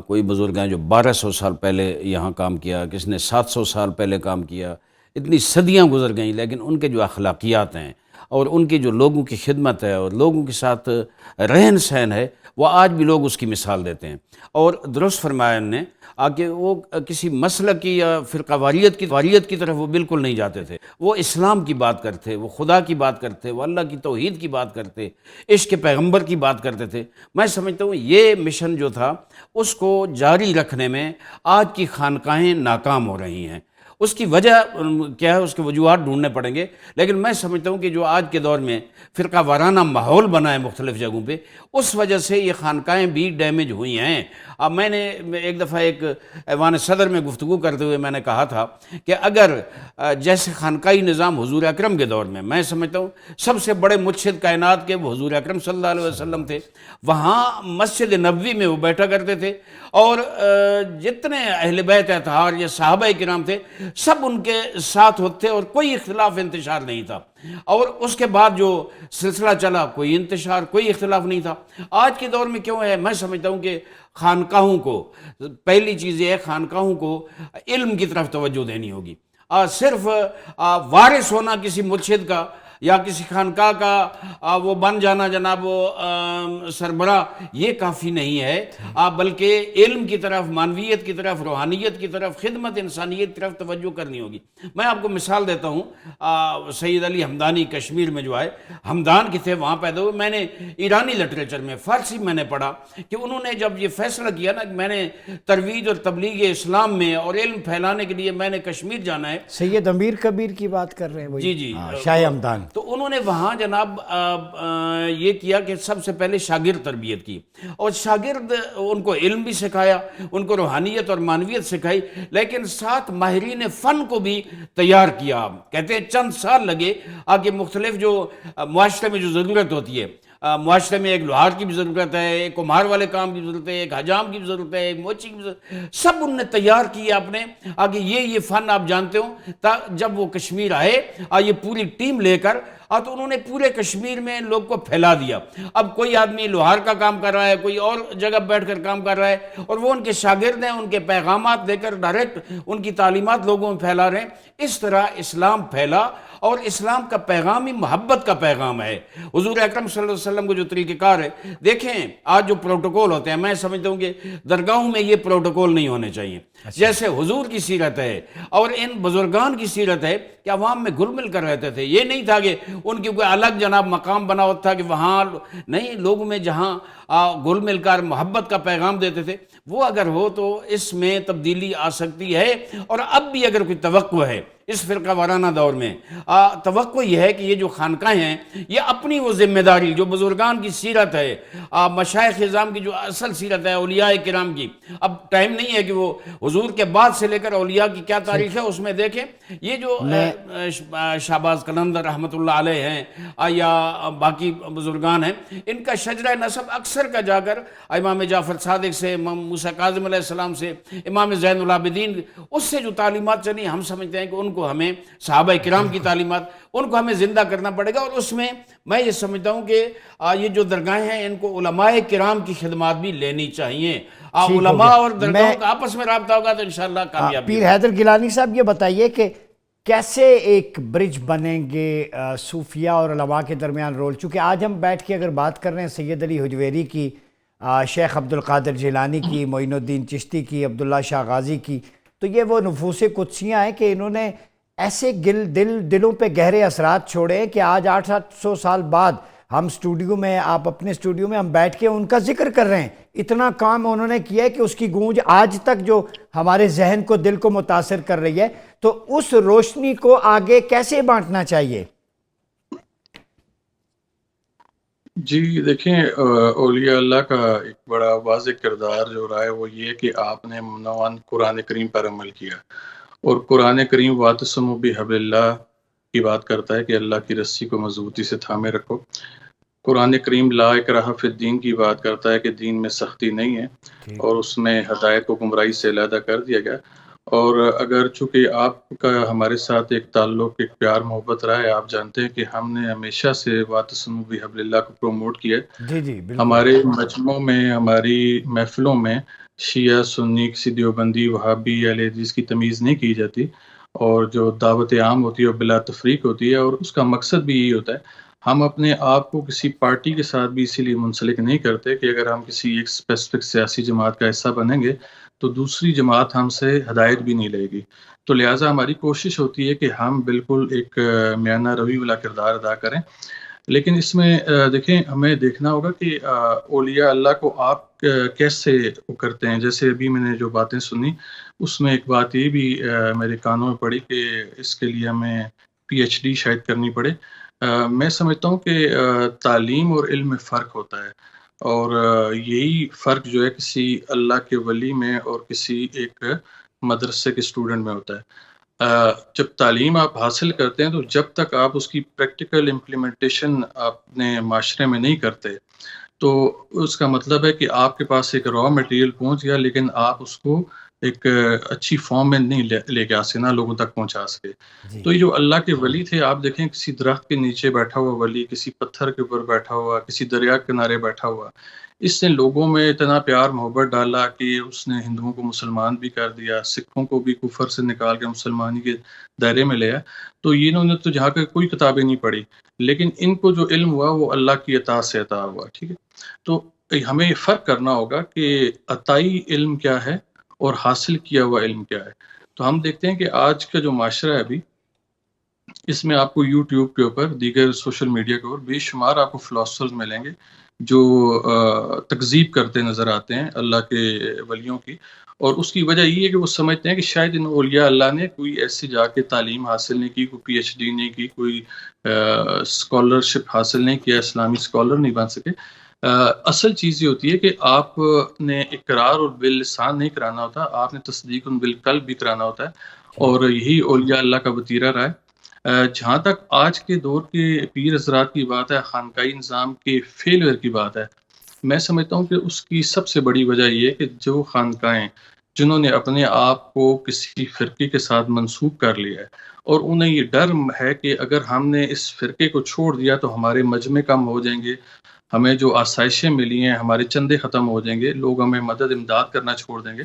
کوئی بزرگ ہیں جو 1200 سال پہلے یہاں کام کیا، کس نے 700 سال پہلے کام کیا، اتنی صدیاں گزر گئیں، لیکن ان کے جو اخلاقیات ہیں اور ان کی جو لوگوں کی خدمت ہے اور لوگوں کے ساتھ رہن سہن ہے، وہ آج بھی لوگ اس کی مثال دیتے ہیں. اور درست فرمایا ان نے کہ وہ کسی مسلک کی یا فرقہ واریت کی طرف وہ بالکل نہیں جاتے تھے. وہ اسلام کی بات کرتے، وہ خدا کی بات کرتے، وہ اللہ کی توحید کی بات کرتے، عشق پیغمبر کی بات کرتے تھے. میں سمجھتا ہوں یہ مشن جو تھا اس کو جاری رکھنے میں آج کی خانقاہیں ناکام ہو رہی ہیں. اس کی وجہ کیا ہے؟ اس کے وجوہات ڈھونڈنے پڑیں گے، لیکن میں سمجھتا ہوں کہ جو آج کے دور میں فرقہ وارانہ ماحول بنا ہے مختلف جگہوں پہ، اس وجہ سے یہ خانقاہیں بھی ڈیمیج ہوئی ہیں. اب میں نے ایک دفعہ ایک ایوان صدر میں گفتگو کرتے ہوئے میں نے کہا تھا کہ اگر جیسے خانقاہی نظام حضور اکرم کے دور میں سمجھتا ہوں سب سے بڑے مرشد کائنات کے وہ حضور اکرم صلی اللہ علیہ وسلم تھے، وہاں مسجد نبوی میں وہ بیٹھا کرتے تھے، اور جتنے اہل بیت اطہار یا صحابہ کرام تھے سب ان کے ساتھ ہوتے اور کوئی اختلاف انتشار نہیں تھا. اور اس کے بعد جو سلسلہ چلا کوئی انتشار کوئی اختلاف نہیں تھا. آج کے دور میں کیوں ہے؟ میں سمجھتا ہوں کہ خانقاہوں کو پہلی چیز یہ ہے، خانقاہوں کو علم کی طرف توجہ دینی ہوگی. صرف وارث ہونا کسی مرشد کا یا کسی خانقاہ کا وہ بن جانا جناب سربراہ، یہ کافی نہیں ہے، بلکہ علم کی طرف، معنویت کی طرف، روحانیت کی طرف، خدمت انسانیت کی طرف توجہ کرنی ہوگی. میں آپ کو مثال دیتا ہوں، سید علی ہمدانی کشمیر میں جو آئے، ہمدان کے تھے، وہاں پیدا ہوئے. میں نے ایرانی لٹریچر میں، فارسی میں نے پڑھا کہ انہوں نے جب یہ فیصلہ کیا نا کہ میں نے ترویج اور تبلیغ اسلام میں اور علم پھیلانے کے لیے میں نے کشمیر جانا ہے. سید امیر کبیر کی بات کر رہے ہیں؟ جی شاہ ہمدان. تو انہوں نے وہاں جناب یہ کیا کہ سب سے پہلے شاگرد تربیت کی، اور شاگرد ان کو علم بھی سکھایا، ان کو روحانیت اور معنویت سکھائی، لیکن ساتھ ماہرین فن کو بھی تیار کیا. کہتے ہیں چند سال لگے آگے مختلف جو معاشرے میں جو ضرورت ہوتی ہے، معاشرے میں ایک لوہار کی بھی ضرورت ہے، ایک کمہار والے کام کی ضرورت ہے، ایک حجام کی بھی ضرورت ہے، ایک موچی کی بھی ضرورت ہے، سب ان نے تیار کیے اپنے آگے. یہ فن آپ جانتے ہو، جب وہ کشمیر آئے یہ پوری ٹیم لے کر، تو انہوں نے پورے کشمیر میں لوگ کو پھیلا دیا. اب کوئی آدمی لوہار کا کام کر رہا ہے، کوئی اور جگہ بیٹھ کر کام کر رہا ہے، اور وہ ان کے شاگرد ہیں، ان کے پیغامات دے کر ڈائریکٹ ان کی تعلیمات لوگوں میں پھیلا رہے ہیں. اس طرح اسلام پھیلا، اور اسلام کا پیغام ہی محبت کا پیغام ہے. حضور اکرم صلی اللہ علیہ وسلم کو جو طریقہ کار ہے، دیکھیں آج جو پروٹوکول ہوتے ہیں، میں سمجھتا ہوں کہ درگاہوں میں یہ پروٹوکول نہیں ہونے چاہیے. جیسے حضور کی سیرت ہے اور ان بزرگان کی سیرت ہے کہ عوام میں گھل مل کر رہتے تھے. یہ نہیں تھا کہ ان کی کوئی الگ جناب مقام بنا ہوتا تھا کہ وہاں نہیں، لوگوں میں جہاں گھل مل کر محبت کا پیغام دیتے تھے، وہ اگر ہو تو اس میں تبدیلی آ سکتی ہے. اور اب بھی اگر کوئی توقع ہے اس فرقہ وارانہ دور میں، توقع یہ ہے کہ یہ جو خانقاہیں ہیں یہ اپنی وہ ذمہ داری جو بزرگان کی سیرت ہے، مشائخ اعظام کی جو اصل سیرت ہے، اولیاء کرام کی، اب ٹائم نہیں ہے کہ وہ حضور کے بعد سے لے کر اولیاء کی کیا تاریخ ہے اس میں دیکھیں. یہ جو شہباز قلندر رحمۃ اللہ علیہ ہیں یا باقی بزرگان ہیں، ان کا شجرہ نسب اکثر کا جا کر امام جعفر صادق سے، امام موسیٰ کاظم علیہ السلام سے، امام زین العابدین، اس سے جو تعلیمات چلی، ہم سمجھتے ہیں کہ ان کو ہمیں صحابہ کرام کی تعلیمات ان کو ہمیں زندہ کرنا پڑے گا. اور اس میں میں یہ سمجھتا ہوں کہ یہ جو درگاہیں ہیں ان کو علماء کرام کی خدمات بھی لینی چاہیے. علماء اور درگاہوں کا آپس میں رابطہ ہوگا تو انشاءاللہ کامیابی. پیر حیدر گیلانی صاحب یہ بتائیے کہ کیسے ایک برج بنیں گے صوفیہ اور علماء کے درمیان رول؟ چونکہ آج ہم بیٹھ کے اگر بات کر رہے ہیں سید علی حجویری کی، شیخ عبد القادر جیلانی کی، معین الدین چشتی کی، عبداللہ شاہ غازی کی، تو یہ وہ نفوس قدسیاں ہیں کہ انہوں نے ایسے دلوں پہ گہرے اثرات چھوڑے کہ آج 800 سال بعد ہم اسٹوڈیو میں، آپ اپنے اسٹوڈیو میں ہم بیٹھ کے ان کا ذکر کر رہے ہیں. اتنا کام انہوں نے کیا ہے کہ اس کی گونج آج تک جو ہمارے ذہن کو، دل کو متاثر کر رہی ہے. تو اس روشنی کو آگے کیسے بانٹنا چاہیے؟ جی دیکھیں، اولیاء اللہ کا ایک بڑا واضح کردار جو رہا ہے وہ یہ کہ آپ نے منوان قرآن کریم پر عمل کیا، اور قرآن کریم وَاعْتَصِمُوا بِحَبْلِ اللَّهِ کی بات کرتا ہے کہ اللہ کی رسی کو مضبوطی سے تھامے رکھو. قرآن کریم لا اکراہ فی الدین کی بات کرتا ہے کہ دین میں سختی نہیں ہے، اور اس میں ہدایت کو گمراہی سے علیحدہ کر دیا گیا. اور اگر چونکہ آپ کا ہمارے ساتھ ایک تعلق، ایک پیار محبت رہا ہے، آپ جانتے ہیں کہ ہم نے ہمیشہ سے واعتصموا بحبل اللہ کو پروموٹ کیا ہے. جی جی بالکل. ہمارے مجمعوں میں، ہماری محفلوں میں شیعہ سنی، کسی دیوبندی وہابی اہل حدیث کی تمیز نہیں کی جاتی، اور جو دعوت عام ہوتی ہے وہ بلا تفریق ہوتی ہے، اور اس کا مقصد بھی یہی ہوتا ہے. ہم اپنے آپ کو کسی پارٹی کے ساتھ بھی اسی لیے منسلک نہیں کرتے کہ اگر ہم کسی ایک اسپیسیفک سیاسی جماعت کا حصہ بنیں گے تو دوسری جماعت ہم سے ہدایت بھی نہیں لے گی. تو لہٰذا ہماری کوشش ہوتی ہے کہ ہم بالکل ایک میانہ روی والا کردار ادا کریں. لیکن اس میں دیکھیں، ہمیں دیکھنا ہوگا کہ اولیاء اللہ کو آپ کیسے کرتے ہیں. جیسے ابھی میں نے جو باتیں سنی، اس میں ایک بات یہ بھی میرے کانوں میں پڑی کہ اس کے لیے ہمیں پی ایچ ڈی شاید کرنی پڑے. میں سمجھتا ہوں کہ تعلیم اور علم میں فرق ہوتا ہے، اور یہی فرق جو ہے کسی اللہ کے ولی میں اور کسی ایک مدرسے کے اسٹوڈنٹ میں ہوتا ہے. جب تعلیم آپ حاصل کرتے ہیں تو جب تک آپ اس کی پریکٹیکل امپلیمنٹیشن اپنے معاشرے میں نہیں کرتے تو اس کا مطلب ہے کہ آپ کے پاس ایک را مٹیریل پہنچ گیا، لیکن آپ اس کو ایک اچھی فارم میں نہیں لے کے آ سکے، نہ لوگوں تک پہنچا سکے. تو یہ جو اللہ کے ولی تھے، آپ دیکھیں کسی درخت کے نیچے بیٹھا ہوا ولی، کسی پتھر کے اوپر بیٹھا ہوا، کسی دریا کنارے بیٹھا ہوا، اس نے لوگوں میں اتنا پیار محبت ڈالا کہ اس نے ہندوؤں کو مسلمان بھی کر دیا، سکھوں کو بھی کفر سے نکال کے مسلمانی کے دائرے میں لیا. تو انہوں نے تو جہاں کوئی کتابیں نہیں پڑھی، لیکن ان کو جو علم ہوا وہ اللہ کی عطا سے عطا ہوا. ٹھیک ہے، تو ہمیں فرق کرنا ہوگا کہ عطائی علم کیا ہے اور حاصل کیا ہوا علم کیا ہے. تو ہم دیکھتے ہیں کہ آج کا جو معاشرہ ہے ابھی، اس میں آپ کو یوٹیوب کے اوپر، دیگر سوشل میڈیا کے اوپر بے شمار آپ کو فلاسفرز ملیں گے جو تکذیب کرتے نظر آتے ہیں اللہ کے ولیوں کی. اور اس کی وجہ یہ ہے کہ وہ سمجھتے ہیں کہ شاید ان اولیاء اللہ نے کوئی ایسی جا کے تعلیم حاصل نہیں کی، کوئی پی ایچ ڈی نہیں کی، کوئی اسکالرشپ حاصل نہیں کیا، اسلامی اسکالر نہیں بن سکے. اصل چیز یہ ہوتی ہے کہ آپ نے اقرار اور باللسان نہیں کرانا ہوتا، آپ نے تصدیق بالقلب بھی کرانا ہوتا ہے، اور یہی اولیاء اللہ کا وتیرہ رہا ہے. جہاں تک آج کے دور کے پیر حضرات کی بات ہے، خانقاہی نظام کے فیلئر کی بات ہے، میں سمجھتا ہوں کہ اس کی سب سے بڑی وجہ یہ ہے کہ جو خانقاہیں جنہوں نے اپنے آپ کو کسی فرقے کے ساتھ منسوب کر لیا ہے، اور انہیں یہ ڈر ہے کہ اگر ہم نے اس فرقے کو چھوڑ دیا تو ہمارے مجمع کم ہو جائیں گے، ہمیں جو آسائشیں ملی ہیں، ہمارے چندے ختم ہو جائیں گے، لوگ ہمیں مدد امداد کرنا چھوڑ دیں گے.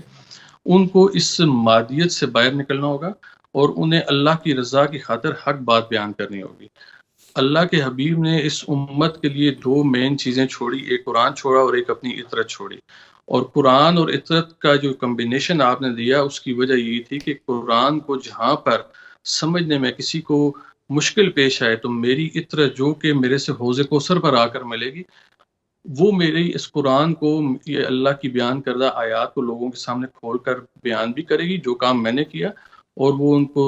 ان کو اس مادیت سے باہر نکلنا ہوگا اور انہیں اللہ کی رضا کی خاطر حق بات بیان کرنی ہوگی. اللہ کے حبیب نے اس امت کے لیے دو مین چیزیں چھوڑی، ایک قرآن چھوڑا اور ایک اپنی عطرت چھوڑی. اور قرآن اور عطرت کا جو کمبینیشن آپ نے دیا، اس کی وجہ یہی تھی کہ قرآن کو جہاں پر سمجھنے میں کسی کو مشکل پیش آئے تو میری عطرت جو کہ میرے سے حوض کوثر پر آ کر ملے گی، وہ میری اس قرآن کو، یہ اللہ کی بیان کردہ آیات کو لوگوں کے سامنے کھول کر بیان بھی کرے گی، جو کام میں نے کیا، اور وہ ان کو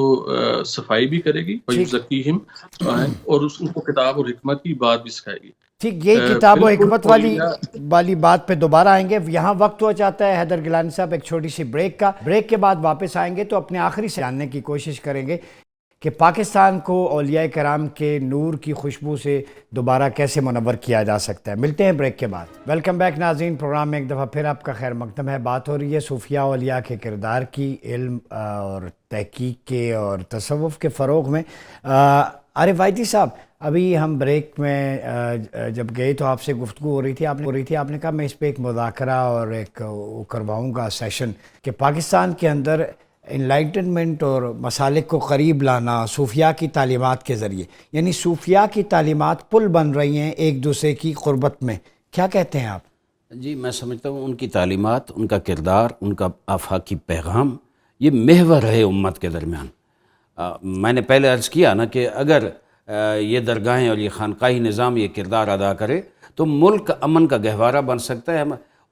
صفائی بھی کرے گی، وَيُزَكِّيهِمْ، اور ان کو کتاب اور حکمت کی بات بھی سکھائے گی. ٹھیک، یہ کتاب و حکمت والی بات پہ دوبارہ آئیں گے. یہاں وقت ہو جاتا ہے حیدر گیلانی صاحب ایک چھوٹی سی بریک کا. بریک کے بعد واپس آئیں گے تو اپنے آخری سے جاننے کی کوشش کریں گے کہ پاکستان کو اولیاء کرام کے نور کی خوشبو سے دوبارہ کیسے منور کیا جا سکتا ہے. ملتے ہیں بریک کے بعد. ویلکم بیک ناظرین، پروگرام میں ایک دفعہ پھر آپ کا خیر مقدم ہے. بات ہو رہی ہے صوفیاء اولیاء کے کردار کی، علم اور تحقیق کے اور تصوف کے فروغ میں. عارف وائدی صاحب، ابھی ہم بریک میں جب گئے تو آپ سے گفتگو ہو رہی تھی، آپ نے کہا میں اس پہ ایک مذاکرہ اور ایک کرواؤں گا سیشن کہ پاکستان کے اندر انلائٹنمنٹ اور مسالک کو قریب لانا صوفیاء کی تعلیمات کے ذریعے، یعنی صوفیاء کی تعلیمات پل بن رہی ہیں ایک دوسرے کی قربت میں. کیا کہتے ہیں آپ؟ جی، میں سمجھتا ہوں ان کی تعلیمات، ان کا کردار، ان کا آفاقی پیغام، یہ محور ہے امت کے درمیان. میں نے پہلے عرض کیا نا کہ اگر یہ درگاہیں اور یہ خانقاہی نظام یہ کردار ادا کرے تو ملک امن کا گہوارہ بن سکتا ہے.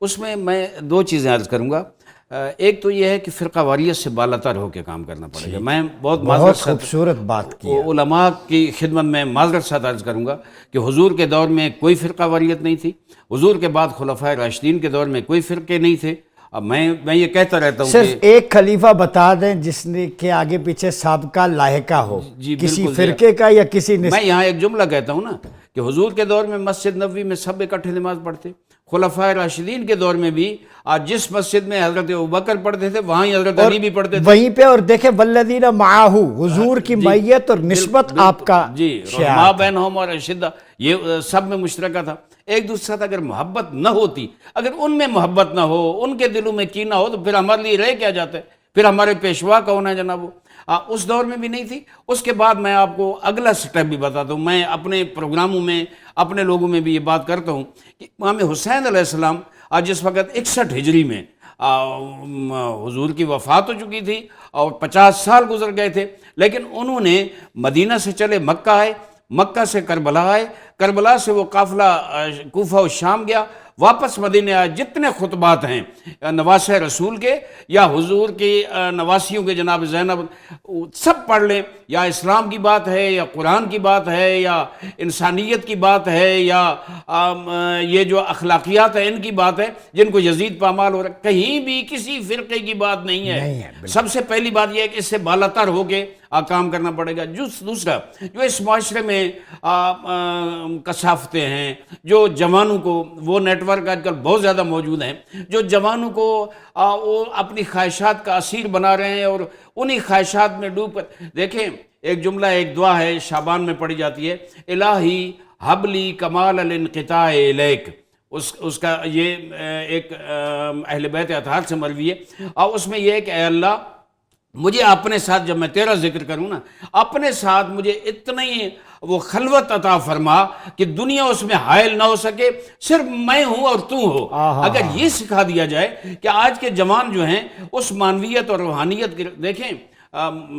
اس میں دو چیزیں عرض کروں گا. ایک تو یہ ہے کہ فرقہ واریت سے بالاتر ہو کے کام کرنا پڑے گا. میں بہت خوبصورت بات کی. علماء کی خدمت میں معذرت ساتھ عرض کروں گا کہ حضور کے دور میں کوئی فرقہ واریت نہیں تھی، حضور کے بعد خلفائے راشدین کے دور میں کوئی فرقے نہیں تھے. اب میں یہ کہتا رہتا ہوں صرف ایک خلیفہ بتا دیں جس نے کے آگے پیچھے سابقہ لاحقہ ہو، کسی فرقے کا یا کسی میں یہاں ایک جملہ کہتا ہوں نا کہ حضور کے دور میں مسجد نبوی میں سب اکٹھے نماز پڑھتے، خلفائے راشدین کے دور میں بھی آج جس مسجد میں حضرت ابوبکر پڑھتے تھے وہاں ہی حضرت علی بھی پڑھتے تھے وہیں پہ، اور دیکھیں والذین معاہ، حضور کی معیت اور نسبت آپ کا جی رحماء بینہم اور اشدہ، یہ سب میں مشترکہ تھا، ایک دوسرے ساتھ اگر محبت نہ ہوتی، اگر ان میں محبت نہ ہو، ان کے دلوں میں کینہ ہو، تو پھر ہمارے لیے رہ کیا جاتا ہے، پھر ہمارے پیشوا کون ہے جناب؟ اس دور میں بھی نہیں تھی۔ اس کے بعد میں آپ کو اگلا سٹیپ بھی بتاتا ہوں، میں اپنے پروگراموں میں اپنے لوگوں میں بھی یہ بات کرتا ہوں کہ امام حسین علیہ السلام آج جس وقت 61 ہجری میں حضور کی وفات ہو چکی تھی اور 50 سال گزر گئے تھے، لیکن انہوں نے مدینہ سے چلے مکہ آئے، مکہ سے کربلا آئے، کربلا سے وہ قافلہ کوفہ و شام گیا، واپس مدینہ آئے، جتنے خطبات ہیں نواسہ رسول کے یا حضور کی نواسیوں کے جناب زینب، سب پڑھ لیں، یا اسلام کی بات ہے یا قرآن کی بات ہے یا انسانیت کی بات ہے یا یہ جو اخلاقیات ہیں ان کی بات ہے جن کو یزید پامال ہو رہا ہے، کہیں بھی کسی فرقے کی بات نہیں ہے۔ سب سے پہلی بات یہ ہے کہ اس سے بالاتر ہو کے کام کرنا پڑے گا۔ دوسرا جو اس معاشرے میں کثافتیں ہیں، جو جوانوں کو، وہ نیٹ ورک آج کل بہت زیادہ موجود ہیں، جو جوانوں کو وہ اپنی خواہشات کا اسیر بنا رہے ہیں اور انہی خواہشات میں ڈوب کر، دیکھیں ایک جملہ، ایک دعا ہے شعبان میں پڑھی جاتی ہے، الہی حبلی کمال الانقطاع الیک، اس کا یہ ایک اہل بیت اطہار سے مروی ہے، اور اس میں یہ ہے کہ اے اللہ مجھے اپنے ساتھ، جب میں تیرا ذکر کروں نا، اپنے ساتھ مجھے اتنی وہ خلوت عطا فرما کہ دنیا اس میں حائل نہ ہو سکے، صرف میں ہوں اور تو ہو۔ اگر یہ سکھا دیا جائے کہ آج کے جوان جو ہیں اس معنویت اور روحانیت کی، دیکھیں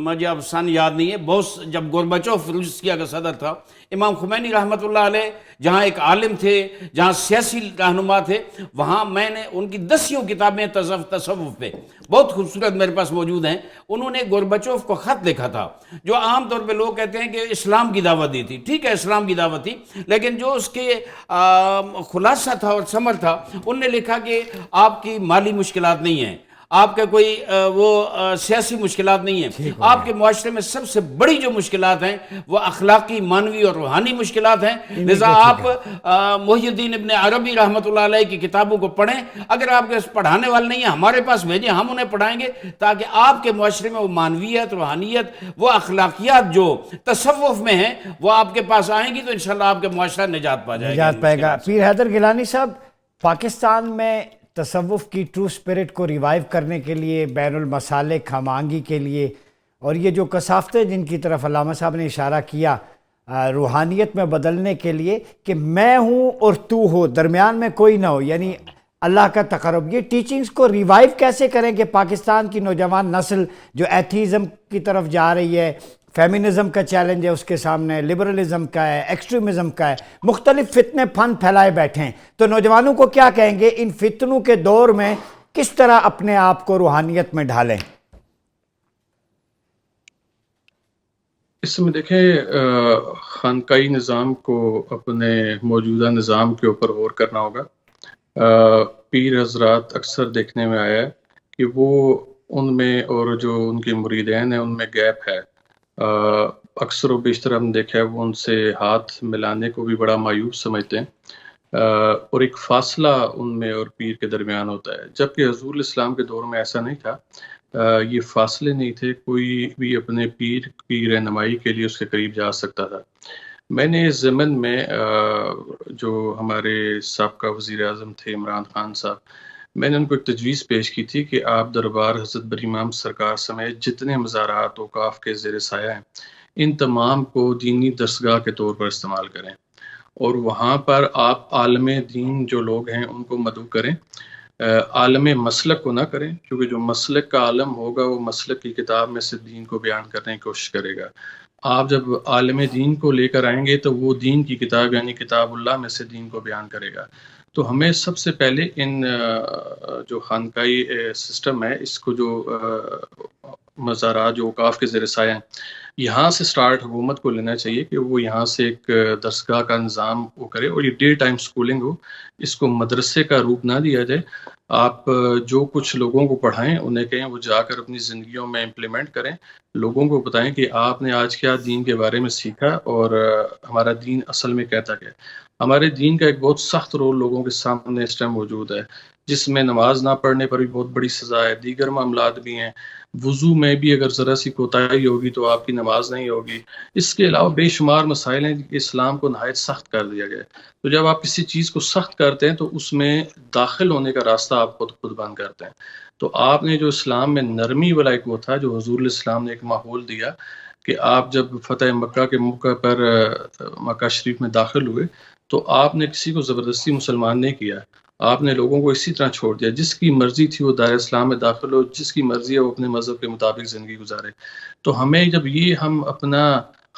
مجھے اب سن یاد نہیں ہے، بہت جب گورباچوف روسیا کا صدر تھا، امام خمینی رحمۃ اللہ علیہ جہاں ایک عالم تھے، جہاں سیاسی رہنما تھے، وہاں میں نے ان کی 10 کتابیں تصوف پہ بہت خوبصورت میرے پاس موجود ہیں، انہوں نے گورباچوف کو خط لکھا تھا، جو عام طور پہ لوگ کہتے ہیں کہ اسلام کی دعوت دی تھی، ٹھیک ہے اسلام کی دعوت تھی، لیکن جو اس کے خلاصہ تھا اور ثمر تھا، انہوں نے لکھا کہ آپ کی مالی مشکلات نہیں ہیں، آپ کا کوئی وہ سیاسی مشکلات نہیں ہیں، آپ کے معاشرے میں سب سے بڑی جو مشکلات ہیں وہ اخلاقی، معنوی اور روحانی مشکلات ہیں، لذا آپ محی الدین ابن عربی رحمۃ اللہ علیہ کی کتابوں کو پڑھیں، اگر آپ کے پڑھانے والے نہیں ہیں ہمارے پاس بھیجیں، ہم انہیں پڑھائیں گے تاکہ آپ کے معاشرے میں وہ معنویت، روحانیت، وہ اخلاقیات جو تصوف میں ہیں وہ آپ کے پاس آئیں گی تو انشاءاللہ آپ کے معاشرہ نجات پا جائے گا، نجات پائے گا۔ پیر حیدر گیلانی صاحب، پاکستان میں تصوف کی ٹرو سپرٹ کو ریوائیو کرنے کے لیے، بین المسالک ہم آہنگی کے لیے، اور یہ جو کثافتیں جن کی طرف علامہ صاحب نے اشارہ کیا روحانیت میں بدلنے کے لیے کہ میں ہوں اور تو ہو، درمیان میں کوئی نہ ہو، یعنی اللہ کا تقرب، یہ ٹیچنگز کو ریوائیو کیسے کریں کہ پاکستان کی نوجوان نسل جو ایتھیزم کی طرف جا رہی ہے، فیمنزم کا چیلنج ہے اس کے سامنے، لبرلزم کا ہے، ایکسٹریمزم کا ہے، مختلف فتنے پھن پھیلائے بیٹھے ہیں، تو نوجوانوں کو کیا کہیں گے ان فتنوں کے دور میں کس طرح اپنے آپ کو روحانیت میں ڈھالیں؟ اس میں دیکھیں خانقاہی نظام کو اپنے موجودہ نظام کے اوپر غور کرنا ہوگا۔ پیر حضرات اکثر دیکھنے میں آیا ہے کہ وہ ان میں اور جو ان کے مریدین ہیں ان میں گیپ ہے، اکثر و بیشتر ہم دیکھا ہے وہ ان سے ہاتھ ملانے کو بھی بڑا مایوس سمجھتے ہیں، اور ایک فاصلہ ان میں اور پیر کے درمیان ہوتا ہے، جبکہ حضور الاسلام کے دور میں ایسا نہیں تھا، یہ فاصلے نہیں تھے، کوئی بھی اپنے پیر کی رہنمائی کے لیے اس کے قریب جا سکتا تھا۔ میں نے اس ضمن میں جو ہمارے سابقہ وزیر اعظم تھے عمران خان صاحب، میں نے ان کو ایک تجویز پیش کی تھی کہ آپ دربار حضرت بری امام سرکار سمیت جتنے مزارات اوقاف کے زیر سایہ ہیں ان تمام کو دینی درسگاہ کے طور پر استعمال کریں، اور وہاں پر آپ عالم دین جو لوگ ہیں ان کو مدعو کریں، عالم مسلک کو نہ کریں، کیونکہ جو مسلک کا عالم ہوگا وہ مسلک کی کتاب میں سے دین کو بیان کرنے کی کوشش کرے گا۔ آپ جب عالم دین کو لے کر آئیں گے تو وہ دین کی کتاب یعنی کتاب اللہ میں سے دین کو بیان کرے گا۔ تو ہمیں سب سے پہلے ان جو خانقاہی سسٹم ہے اس کو، جو مزارات جو اوقاف کے زیر سایہ ہیں، یہاں سے سٹارٹ حکومت کو لینا چاہیے کہ وہ یہاں سے ایک درسگاہ کا نظام وہ کرے، اور یہ ڈے ٹائم سکولنگ ہو، اس کو مدرسے کا روپ نہ دیا جائے، آپ جو کچھ لوگوں کو پڑھائیں، انہیں کہیں وہ جا کر اپنی زندگیوں میں امپلیمنٹ کریں، لوگوں کو بتائیں کہ آپ نے آج کیا دین کے بارے میں سیکھا اور ہمارا دین اصل میں کہتا کیا ہے۔ ہمارے دین کا ایک بہت سخت رول لوگوں کے سامنے اس ٹائم موجود ہے، جس میں نماز نہ پڑھنے پر بھی بہت بڑی سزا ہے، دیگر معاملات بھی ہیں، وضو میں بھی اگر ذرا سی کوتاہی ہوگی تو آپ کی نماز نہیں ہوگی۔ اس کے علاوہ بے شمار مسائل ہیں کہ اسلام کو نہایت سخت کر دیا گیا ہے۔ تو جب آپ کسی چیز کو سخت کرتے ہیں تو اس میں داخل ہونے کا راستہ آپ خود بند کرتے ہیں۔ تو آپ نے جو اسلام میں نرمی والا ایک وہ تھا، جو حضور علیہ السلام نے ایک ماحول دیا کہ آپ جب فتح مکہ کے موقع پر مکہ شریف میں داخل ہوئے تو آپ نے کسی کو زبردستی مسلمان نہیں کیا، آپ نے لوگوں کو اسی طرح چھوڑ دیا، جس کی مرضی تھی وہ دار اسلام میں داخل ہو، جس کی مرضی ہے وہ اپنے مذہب کے مطابق زندگی گزارے۔ تو ہمیں جب یہ ہم اپنا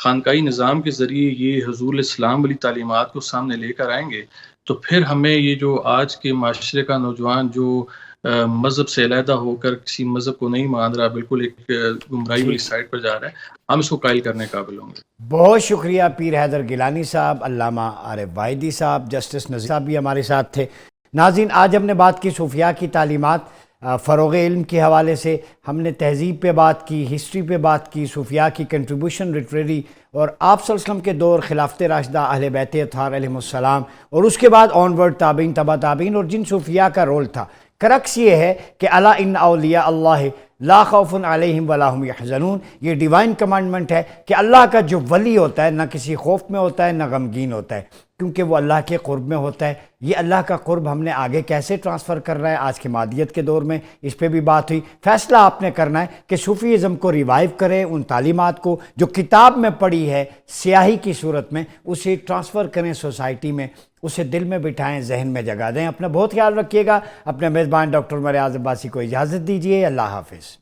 خانقاہی نظام کے ذریعے یہ حضور علیہ السلام والی تعلیمات کو سامنے لے کر آئیں گے تو پھر ہمیں یہ جو آج کے معاشرے کا نوجوان جو مذہب سے علیحدہ ہو کر کسی مذہب کو نہیں مان رہا، بالکل ایک گمراہی والی سائڈ پر جا رہا ہے، ہم اس کو قائل کرنے کے قابل ہوں گے۔ بہت شکریہ پیر حیدر گیلانی صاحب، علامہ عارف وائدی صاحب، جسٹس نذیر صاحب بھی ہمارے ساتھ تھے۔ ناظرین، آج ہم نے بات کی صوفیاء کی تعلیمات، فروغ علم کے حوالے سے ہم نے تہذیب پہ بات کی، ہسٹری پہ بات کی، صوفیاء کی کنٹریبیوشن لٹریری، اور آپ صلی اللہ علیہ وسلم کے دور، خلافت راشدہ، اہل بیت اطہار علیہم السلام، اور اس کے بعد آن ورڈ تابعین، تبع تابعین، اور جن صوفیاء کا رول تھا۔ کرکس یہ ہے کہ الا ان اولیاء اللہ لا خوف علیہم ولا ہم یحزنون، یہ ڈیوائن کمانڈمنٹ ہے کہ اللہ کا جو ولی ہوتا ہے نہ کسی خوف میں ہوتا ہے نہ غمگین ہوتا ہے، کیونکہ وہ اللہ کے قرب میں ہوتا ہے۔ یہ اللہ کا قرب ہم نے آگے کیسے ٹرانسفر کر رہا ہے آج کی مادیت کے دور میں، اس پہ بھی بات ہوئی۔ فیصلہ آپ نے کرنا ہے کہ صوفیزم کو ریوائیو کریں، ان تعلیمات کو جو کتاب میں پڑھی ہے سیاہی کی صورت میں اسے ٹرانسفر کریں سوسائٹی میں، اسے دل میں بٹھائیں، ذہن میں جگہ دیں۔ اپنا بہت خیال رکھیے گا۔ اپنے میزبان ڈاکٹر مریاض عباسی کو اجازت دیجیے۔ اللہ حافظ۔